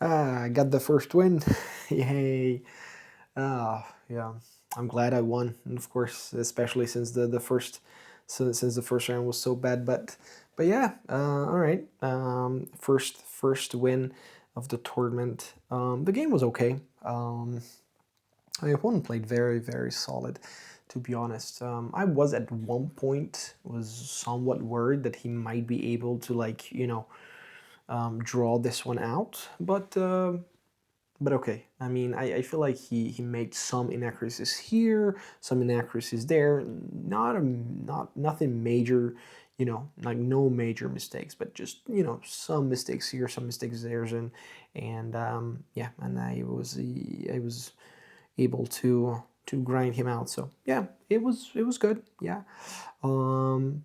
I got the first win. Yay. Yeah. I'm glad I won. And of course, especially since the first since the first round was so bad. But yeah, all right. First win of the tournament. The game was okay. My opponent played very solid, to be honest. I was at one point was somewhat worried that he might be able to draw this one out, but okay. I mean, I feel like he made some inaccuracies here, some inaccuracies there. Not nothing major, like no major mistakes, but just some mistakes here, some mistakes there, and yeah, and I was able to grind him out. So yeah, it was good. Yeah, um,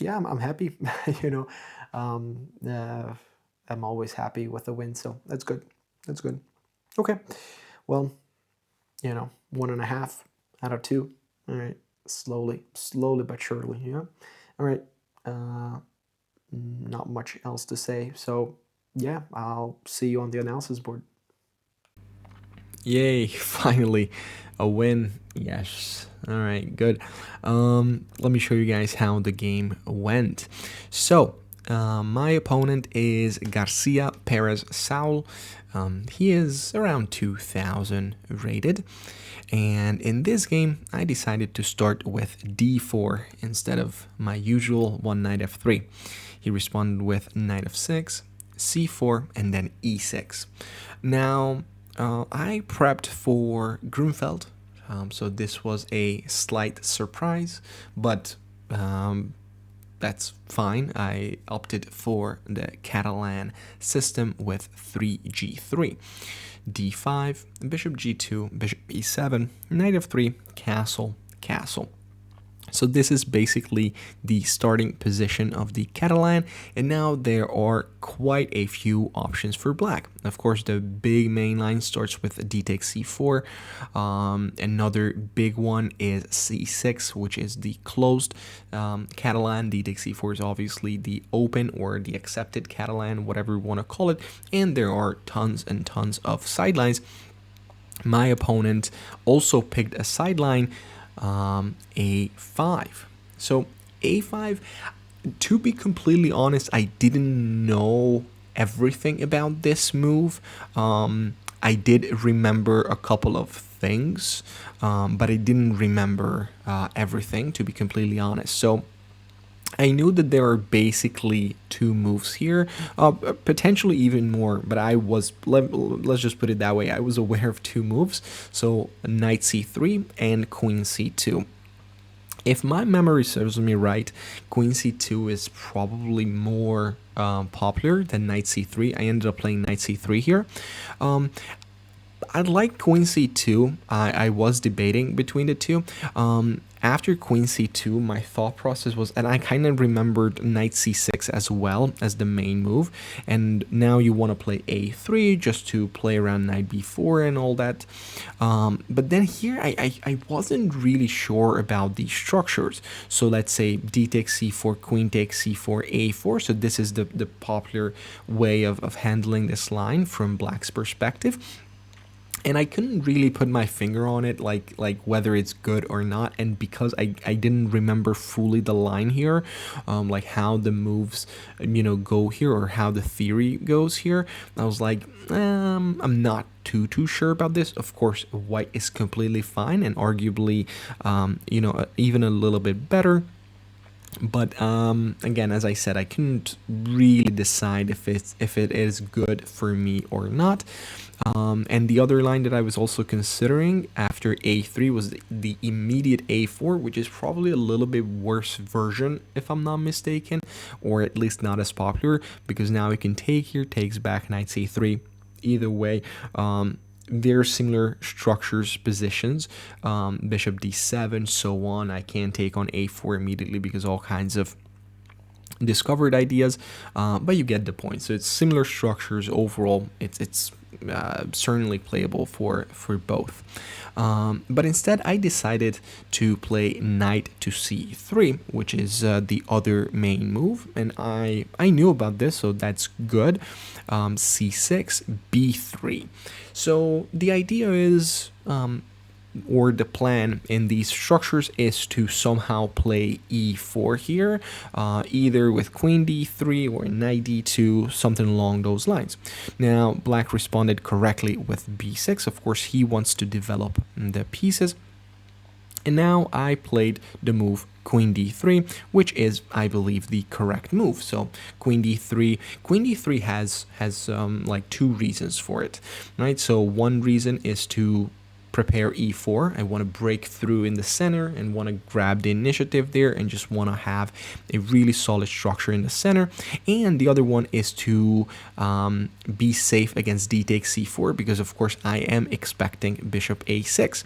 yeah, I'm happy. you know, um, uh, I'm always happy with a win, so that's good. That's good. Okay, well, 1.5 out of 2. All right, slowly but surely. Yeah. All right. Not much else to say. So yeah, I'll see you on the analysis board. Yay, finally a win. Yes. All right, good. Let me show you guys how the game went. So, my opponent is Garcia Perez Saul. He is around 2000 rated. And in this game, I decided to start with d4 instead of my usual one knight f3. He responded with knight f6, c4, and then e6. Now, I prepped for Grunfeld, so this was a slight surprise, but that's fine. I opted for the Catalan system with 3g3, d5, bishop g2, bishop e7, knight f3, castle, castle. So this is basically the starting position of the Catalan, and now there are quite a few options for black. Of course, the big main line starts with d takes c4. Another big one is c6, which is the closed Catalan. D takes c4 is obviously the open or the accepted Catalan, whatever you want to call it, and there are tons and tons of sidelines. My opponent also picked a sideline, a5. So a5, to be completely honest, I didn't know everything about this move. I did remember a couple of things, but I didn't remember everything, to be completely honest. So I knew that there are basically two moves here, potentially even more, but let's just put it that way. I was aware of two moves, so knight c3 and queen c2. If my memory serves me right, queen c2 is probably more popular than knight c3. I ended up playing knight c3 here. I like queen c2. I was debating between the two. After queen c2, my thought process was, and I kind of remembered knight c6 as well as the main move. And now you want to play a3 just to play around knight b4 and all that. But then here, I wasn't really sure about the structures. So let's say d takes c4, queen takes c4, a4. So this is the popular way of handling this line from black's perspective, and I couldn't really put my finger on it, like whether it's good or not. And because I didn't remember fully the line here, like how the moves go here, or how the theory goes here, I was like, I'm not too sure about this. Of course, white is completely fine and arguably even a little bit better. But again, as I said, I couldn't really decide if it is good for me or not. And the other line that I was also considering after a3 was the immediate a4, which is probably a little bit worse version, if I'm not mistaken, or at least not as popular, because now we can take here, takes back knight c3. Either way, very similar structures, positions, bishop d7, so on. I can take on a4 immediately because all kinds of discovered ideas, but you get the point. So it's similar structures overall. It's certainly playable for both. But instead, I decided to play knight to c3, which is the other main move, and I knew about this, so that's good. C6, b3. So the idea is, or the plan in these structures is to somehow play e4 here, either with queen d3 or knight d2, something along those lines. Now, black responded correctly with b6. Of course, he wants to develop the pieces. And now I played the move queen d3, which is, I believe, the correct move. So queen d3 has like two reasons for it, right? So one reason is to prepare e4. I want to break through in the center and want to grab the initiative there and just want to have a really solid structure in the center. And the other one is to be safe against d takes c4, because of course I am expecting bishop a6.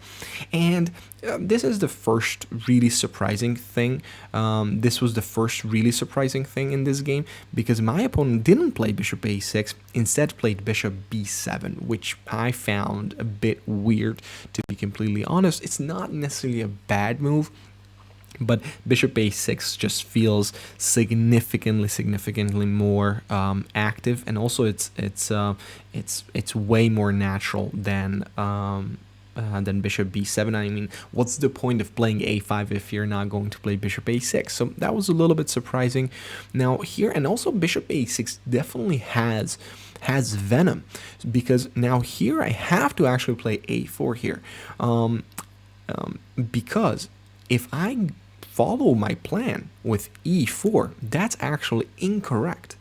And this is the first really surprising thing. This was the first really surprising thing in this game, because my opponent didn't play bishop a6, instead played bishop b7, which I found a bit weird, to be completely honest. It's not necessarily a bad move, but bishop a6 just feels significantly more active, and also it's way more natural than bishop b7. I mean, what's the point of playing a5 if you're not going to play bishop a6? So that was a little bit surprising. Now here, and also bishop a6 definitely has venom, because now here I have to actually play a4 here, because if I follow my plan with e4, that's actually incorrect.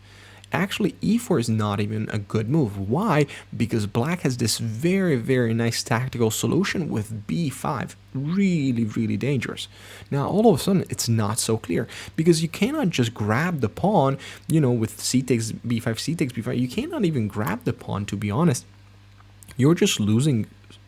Actually, e4 is not even a good move. Why? Because black has this very nice tactical solution with b5. Really dangerous. Now, all of a sudden, it's not so clear, because you cannot just grab the pawn, with c takes b5, c takes b5. You cannot even grab the pawn, to be honest. You're just losing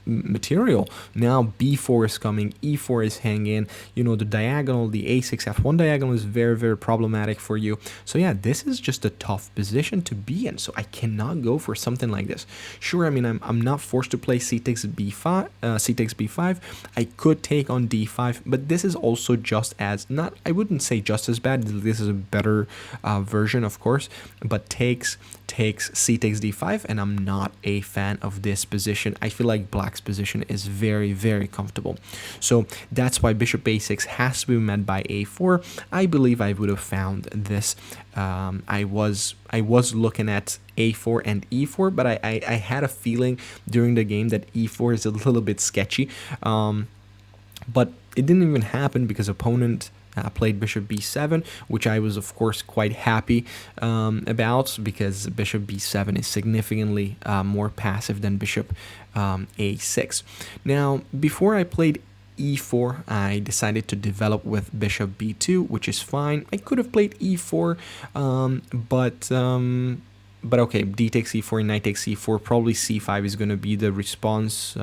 material. Now b4 is coming, e4 is hanging, the diagonal, the a6 f1 diagonal is very problematic for you. So yeah, this is just a tough position to be in, so I cannot go for something like this. Sure, I mean, I'm not forced to play c takes b5. I could take on d5, but this is also just as, not, I wouldn't say just as bad, this is a better version, of course, but takes c takes d5, and I'm not a fan of this position. I feel like black's position is very comfortable. So that's why bishop a6 has to be met by a4. I believe I would have found this. I was looking at a4 and e4, but I had a feeling during the game that e4 is a little bit sketchy. But it didn't even happen, because opponent played bishop b7, which I was of course quite happy about, because bishop b7 is significantly more passive than bishop a6. Now, before I played e4, I decided to develop with bishop b2, which is fine. I could have played e4, but okay, d takes e4, knight takes e4, probably c5 is going to be the response.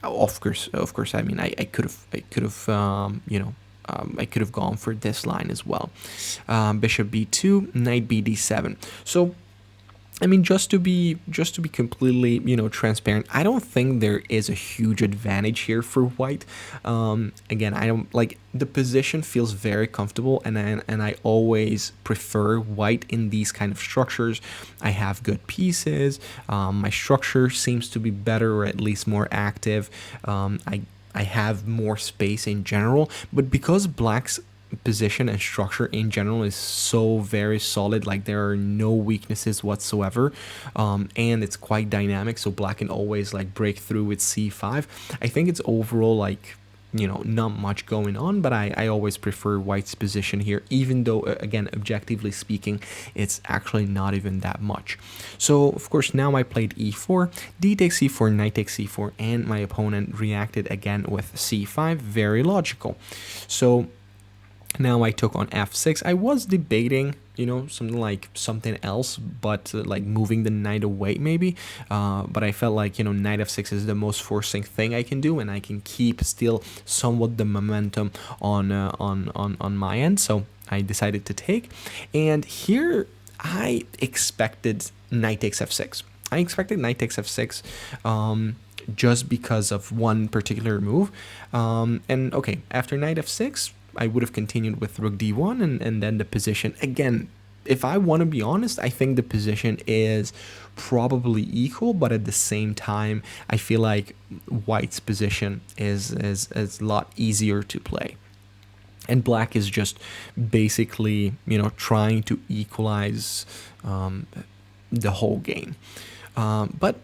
Of course. I mean, I could have, I could have gone for this line as well. Bishop b2, knight bd7. So, I mean, just to be completely, transparent, I don't think there is a huge advantage here for white. Again, I don't like, the position feels very comfortable, and I always prefer white in these kind of structures. I have good pieces. My structure seems to be better, or at least more active. I have more space in general, but because black's position and structure in general is so very solid, like there are no weaknesses whatsoever, and it's quite dynamic, so black can always like break through with c5. I think it's overall like, not much going on, but I always prefer white's position here, even though, again, objectively speaking, it's actually not even that much. So of course, now I played e4, d takes c4, knight takes c4, and my opponent reacted again with c5. Very logical. So now I took on f6. I was debating, something else, but like moving the knight away maybe. But I felt like, knight f6 is the most forcing thing I can do, and I can keep still somewhat the momentum on my end. So I decided to take, and here I expected knight takes f6. I expected knight takes f6, just because of one particular move. And okay, after knight f6, I would have continued with rook d1, and then the position again. If I want to be honest, I think the position is probably equal, but at the same time, I feel like white's position is a lot easier to play. And black is just basically, trying to equalize the whole game. But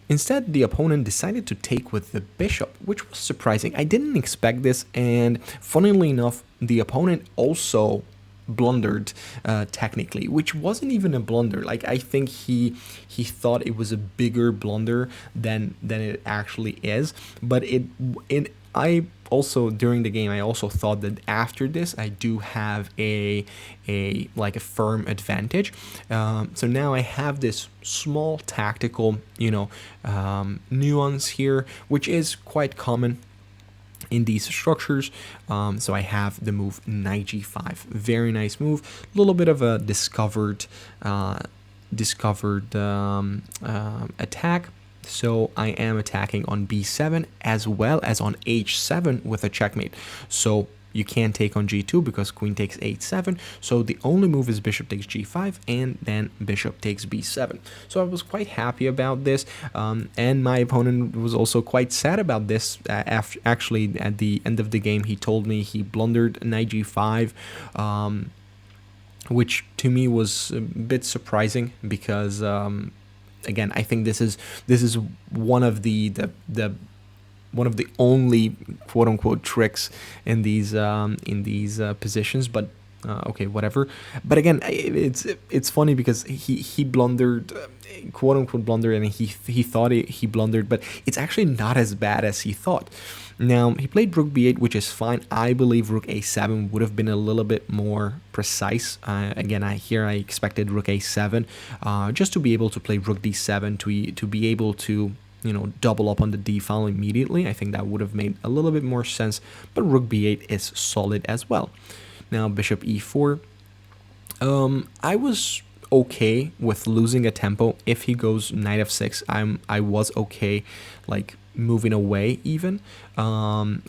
instead, the opponent decided to take with the bishop, which was surprising. I didn't expect this, and funnily enough, the opponent also blundered technically, which wasn't even a blunder. Like, I think he thought it was a bigger blunder than it actually is. But I also, during the game, I also thought that after this I do have a firm advantage. So now I have this small tactical nuance here, which is quite common in these structures. So I have the move knight g5, very nice move, a little bit of a discovered attack. So I am attacking on b7 as well as on h7 with a checkmate. So you can't take on g2 because queen takes h7. So the only move is bishop takes g5 and then bishop takes b7. So I was quite happy about this, and my opponent was also quite sad about this. Actually, at the end of the game, he told me he blundered knight g5, which to me was a bit surprising because again, I think this is one of the one of the only quote unquote tricks in these positions. But okay, whatever. But again, it's funny because he blundered, quote unquote blunder, and he thought he blundered, but it's actually not as bad as he thought. Now, he played rook b8, which is fine. I believe rook a7 would have been a little bit more precise. Again, I expected rook a7, just to be able to play rook d7, to be able to double up on the d file immediately. I think that would have made a little bit more sense, but rook b8 is solid as well. Now, bishop e4. I was okay with losing a tempo. If he goes knight f6, I was okay, like moving away even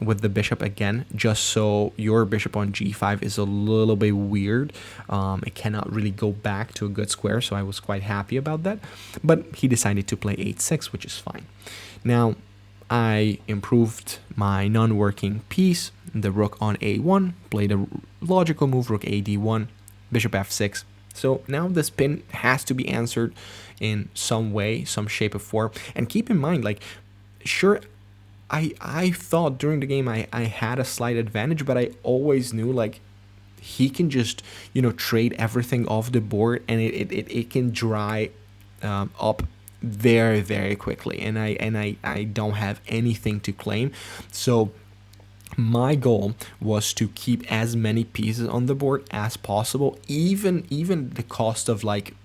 with the bishop again, just so your bishop on g5 is a little bit weird. It cannot really go back to a good square, so I was quite happy about that. But he decided to play h6, which is fine. Now, I improved my non-working piece, the rook on a1, played a logical move, rook a d1, bishop f6. So now the spin has to be answered in some way, some shape or form. And keep in mind, like, sure, I thought during the game I had a slight advantage, but I always knew, like, he can just trade everything off the board, and it can dry up very, very quickly, and I don't have anything to claim. So my goal was to keep as many pieces on the board as possible, even the cost of, like,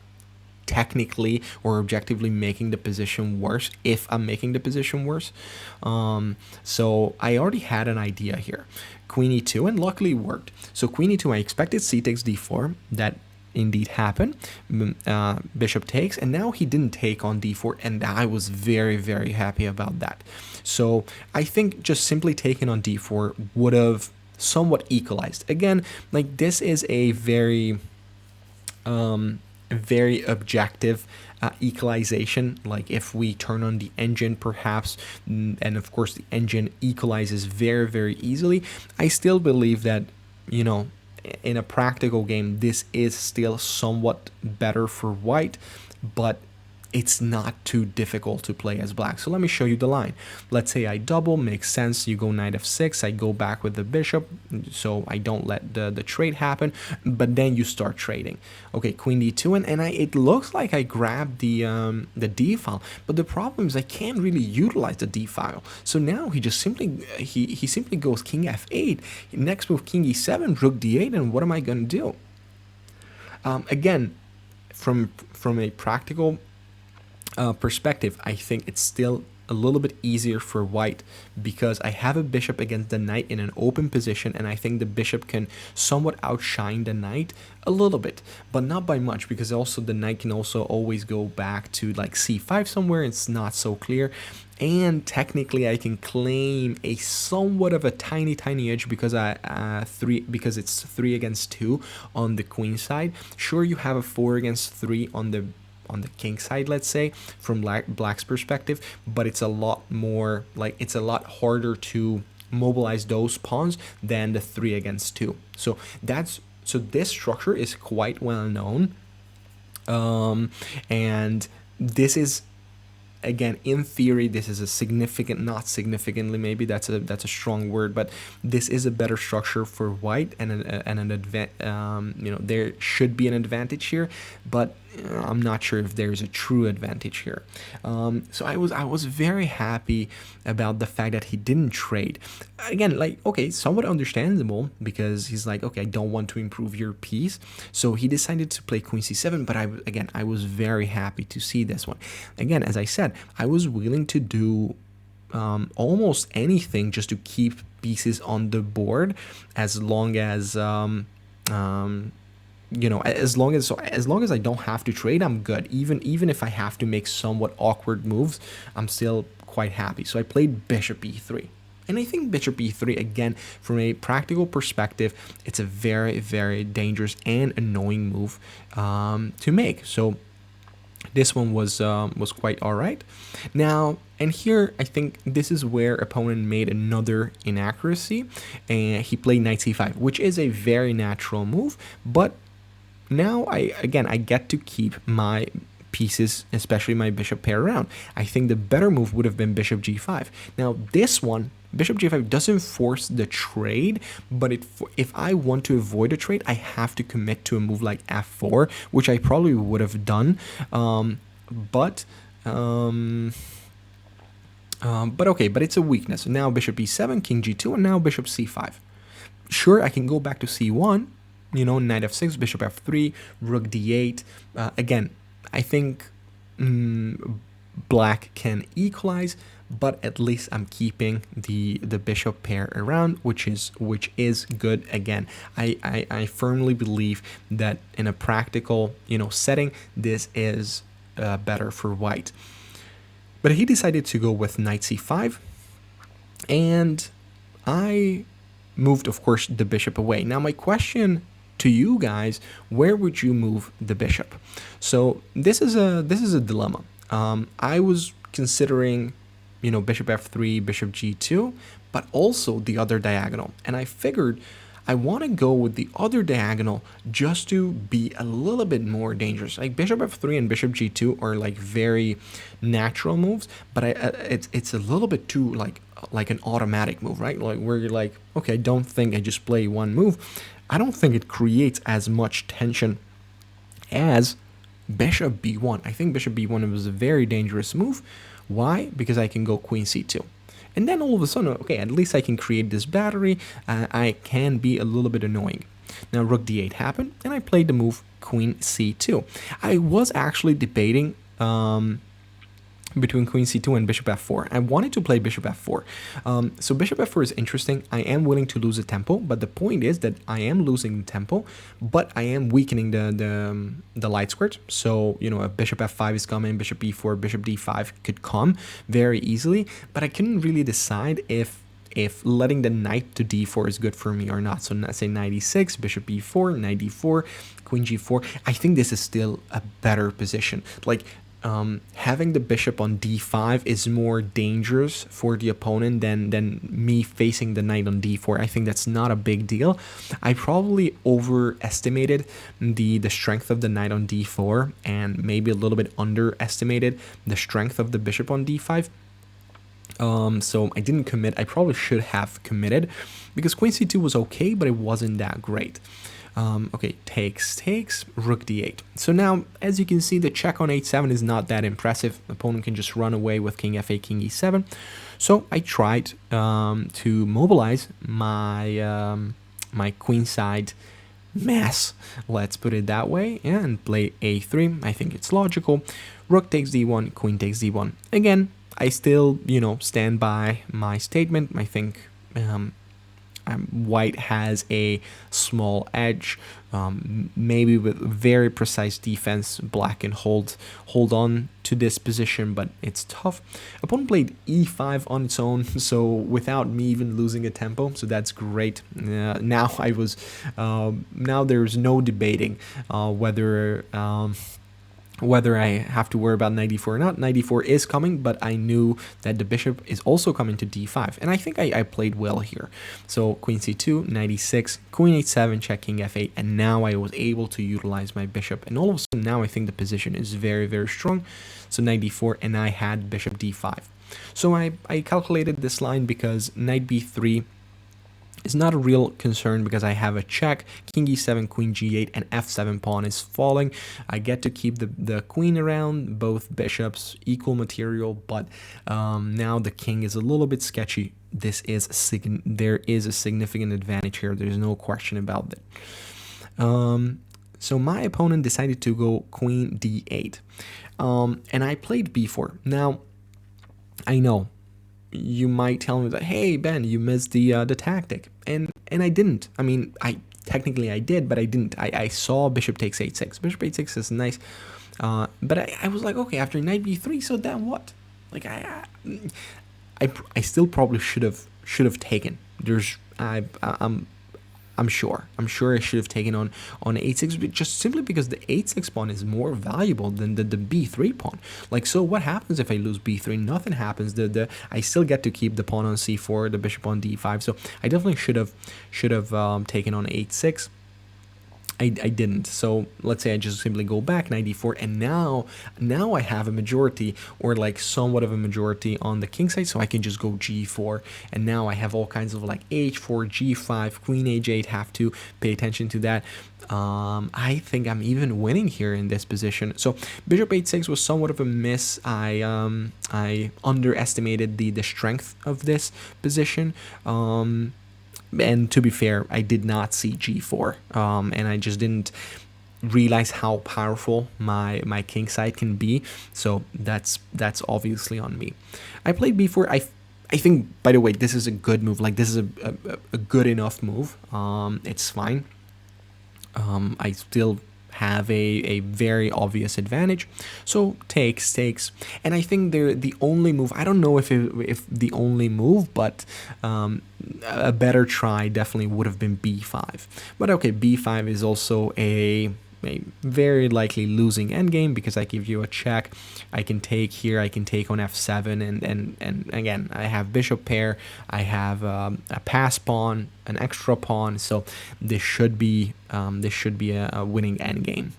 technically or objectively making the position worse, if I'm making the position worse. So I already had an idea here. Queen e2, and luckily it worked. So queen e2, I expected c takes d4. That indeed happened. Bishop takes, and now he didn't take on d4, and I was very, very happy about that. So I think just simply taking on d4 would have somewhat equalized. Again, like, this is a very very objective equalization. Like, if we turn on the engine, perhaps, and of course the engine equalizes very, very easily, I still believe that in a practical game this is still somewhat better for white, but it's not too difficult to play as black. So let me show you the line. Let's say I double, makes sense. You go knight f6, I go back with the bishop, so I don't let the trade happen, but then you start trading. Okay, queen d2, and it looks like I grabbed the d file, but the problem is I can't really utilize the d file. So now he just simply he simply goes king f8, next move king e7, rook d8, and what am I gonna do? Again, from a practical perspective, I think it's still a little bit easier for white because I have a bishop against the knight in an open position, and I think the bishop can somewhat outshine the knight a little bit, but not by much, because also the knight can also always go back to like c5 somewhere. It's not so clear. And technically I can claim a somewhat of a tiny edge because because it's 3 against 2 on the queen side. Sure, you have a 4 against 3 on the king side, let's say, from black's perspective, but it's a lot more, like, it's a lot harder to mobilize those pawns than the 3 against 2. So this structure is quite well known, and this is, again, in theory, this is a significant, not significantly, maybe that's a strong word, but this is a better structure for white, and there should be an advantage here, but I'm not sure if there's a true advantage here. So I was very happy about the fact that he didn't trade. Again, like, okay, somewhat understandable, because he's like, okay, I don't want to improve your piece, so he decided to play queen c7. But I was very happy to see this one. Again, as I said, I was willing to do almost anything just to keep pieces on the board, as long as as long as I don't have to trade, I'm good. Even if I have to make somewhat awkward moves, I'm still quite happy. So I played bishop e3. And I think bishop e3, again, from a practical perspective, it's a very, very dangerous and annoying move to make. So this one was quite all right. Now, and here I think this is where opponent made another inaccuracy, and he played knight c5, which is a very natural move, but now I get to keep my pieces, especially my bishop pair, around. I think the better move would have been bishop g5. Now this one, bishop g5, doesn't force the trade, but if I want to avoid a trade, I have to commit to a move like f4, which I probably would have done, but okay, but it's a weakness. Now bishop e7, king g2, and now bishop c5. Sure, I can go back to c1, knight f6, bishop f3, rook d8. Again, I think black can equalize, but at least I'm keeping the bishop pair around, which is good. Again, I firmly believe that in a practical setting, this is better for white. But he decided to go with knight c5, and I moved, of course, the bishop away. Now my question to you guys, where would you move the bishop? So this is a dilemma. I was considering bishop f3, bishop g2, but also the other diagonal, and I figured I want to go with the other diagonal just to be a little bit more dangerous. Like bishop f3 and bishop g2 are like very natural moves, but it's a little bit too like an automatic move, right? Like where you're like, okay, I don't think I just play one move. I don't think it creates as much tension as bishop b1. I think bishop b1 was a very dangerous move. Why? Because I can go queen c2. And then all of a sudden, okay, at least I can create this battery. I can be a little bit annoying. Now rook d8 happened, and I played the move queen c2. I was actually debating between queen c2 and bishop f4. I wanted to play bishop f4. So bishop f4 is interesting. I am willing to lose a tempo, but the point is that I am losing the tempo, but I am weakening the light squares. So, a bishop f5 is coming, bishop e4, bishop d5 could come very easily, but I couldn't really decide if letting the knight to d4 is good for me or not. So let's say knight e6, bishop e4, knight d4, queen g4. I think this is still a better position. Like, having the bishop on d5 is more dangerous for the opponent than me facing the knight on d4. I think that's not a big deal. I probably overestimated the strength of the knight on d4 and maybe a little bit underestimated the strength of the bishop on d5. So I didn't commit. I probably should have committed because queen c2 was okay, but it wasn't that great. Okay, takes, rook d8. So now, as you can see, the check on h7 is not that impressive. The opponent can just run away with king f8, king e7. So I tried to mobilize my my queenside mess, let's put it that way, and play a3. I think it's logical. Rook takes d1, queen takes d1. Again, I still, stand by my statement. I think white has a small edge. Maybe with very precise defense, black can hold on to this position, but it's tough. Opponent played e5 on its own, so without me even losing a tempo, so that's great. Now there's no debating whether I have to worry about knight d4 or not. Knight d4 is coming, but I knew that the bishop is also coming to d5, and I think I played well here. So queen c2, knight e6, queen h7, check king f8, and now I was able to utilize my bishop, and all of a sudden now I think the position is very, very strong. So knight d4, and I had bishop d5. So I calculated this line because knight b3 is not a real concern because I have a check, king e7, queen g8, and f7 pawn is falling. I get to keep the queen around, both bishops, equal material, but now the king is a little bit sketchy. There is a significant advantage here. There's no question about it. So my opponent decided to go queen d8, and I played b4. Now, I know you might tell me that, hey Ben, you missed the tactic, and I didn't. I mean, I technically I did, but I didn't. I saw bishop takes h6. Bishop h6 is nice, but I was like, okay, after knight b3, so then what? Like I still probably should have taken. I'm sure I should have taken on a6, but just simply because the a6 pawn is more valuable than the b3 pawn. Like, so what happens if I lose b3? Nothing happens. I still get to keep the pawn on c4, the bishop on d5. So I definitely should have taken on a6. I didn't. So let's say I just simply go back knight d4, and now I have a majority, or like somewhat of a majority on the king side, so I can just go g4, and now I have all kinds of like h4, g5, queen h8. Have to pay attention to that. I think I'm even winning here in this position. So bishop h6 was somewhat of a miss. I underestimated the strength of this position. And to be fair, I did not see g4, and I just didn't realize how powerful my king side can be. So that's obviously on me. I played b4. I think, by the way, this is a good move. Like, this is a good enough move. It's fine. I still have a very obvious advantage. So takes, and I think they're the only move. I don't know if the only move, but a better try definitely would have been b5. But okay, b5 is also a very likely losing endgame because I give you a check. I can take here, I can take on f7, and again, I have bishop pair, I have a pass pawn, an extra pawn, so this should be a winning endgame.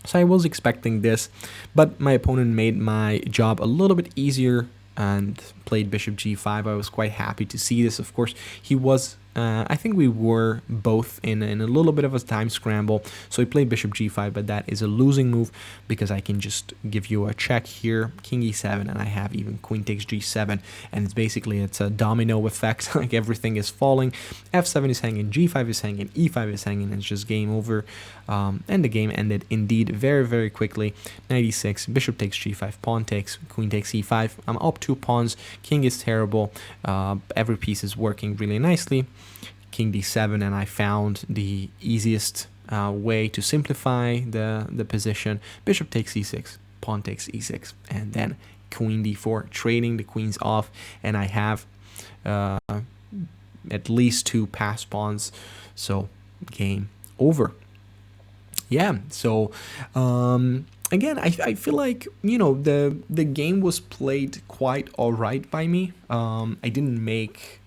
So I was expecting this, but my opponent made my job a little bit easier and played bishop g5. I was quite happy to see this. Of course, he was I think we were both in a little bit of a time scramble, so he played bishop g5, but that is a losing move because I can just give you a check here, king e7, and I have even queen takes g7, and it's a domino effect. Like, everything is falling. f7 is hanging, g5 is hanging, e5 is hanging, and it's just game over. And the game ended indeed very, very quickly. Knight e6, bishop takes g5, pawn takes, queen takes e5. I'm up 2 pawns, king is terrible, every piece is working really nicely. King d7, and I found the easiest way to simplify the position. Bishop takes e6, pawn takes e6, and then queen d4, trading the queens off, and I have at least 2 pass pawns, so game over. Yeah, so again, I feel like, the game was played quite all right by me. I didn't make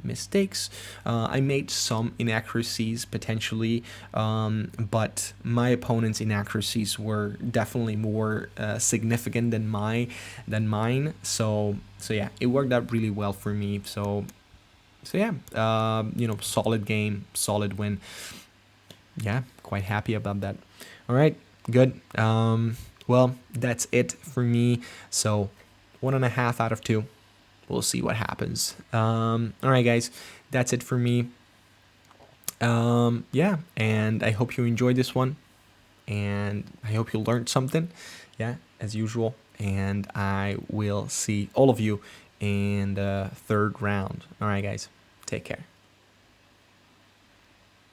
mistakes. I made some inaccuracies potentially, but my opponent's inaccuracies were definitely more significant than mine. So yeah, it worked out really well for me. So yeah, solid game, solid win. Yeah, quite happy about that. All right, good. Well, that's it for me. So 1.5 out of 2. We'll see what happens. All right, guys, that's it for me. Yeah, and I hope you enjoyed this one, and I hope you learned something. Yeah, as usual. and I will see all of you in the third round. All right, guys, take care.